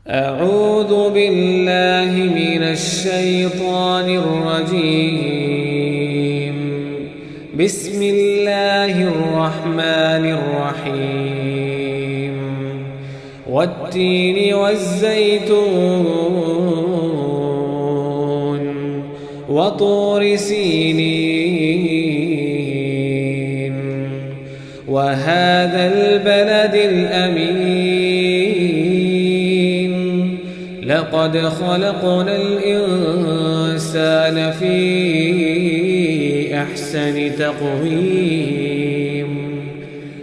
أعوذ بالله من الشيطان الرجيم. بسم الله الرحمن الرحيم. والتين والزيتون وطور سينين وهذا البلد الأمين. لقد خلقنا الإنسان في أحسن تقويم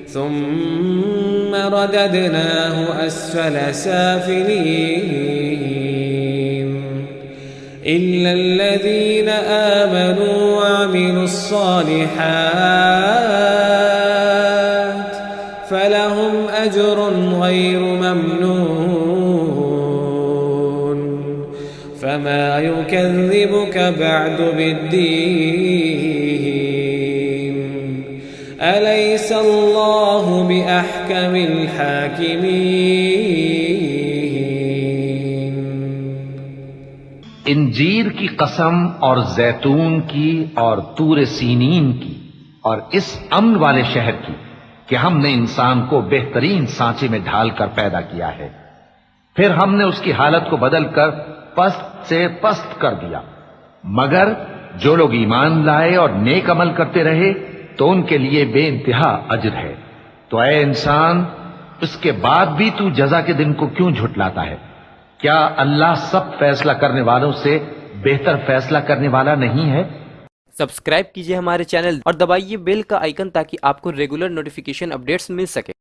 ثم رددناه أسفل سافلين إلا الذين آمنوا وعملوا الصالحات فلهم أجر غير ممنون. فما يكذبك بعد بالدين؟ أليس الله بأحكم الحاكمين؟ इंजीर की कसम और जैतून की और तूर सीनीन की और इस अमन वाले शहर की कि हमने इंसान को बेहतरीन सांचे में ढालकर पैदा किया है, फिर हमने उसकी हालत को बदलकर पस्त से पस्त कर दिया। मगर जो लोग ईमान लाए और नेक अमल करते रहे तो उनके लिए बेइंतहा अजर है। तो ऐ इंसान, इसके बाद भी तू जजा के दिन को क्यों झुटलाता है? क्या अल्लाह सब फैसला करने वालों से बेहतर फैसला करने वाला नहीं है? सब्सक्राइब कीजिए हमारे चैनल और दबाइए बेल का आइकन ताकि आपको रेगुलर नोटिफिकेशन अपडेट्स मिल सके।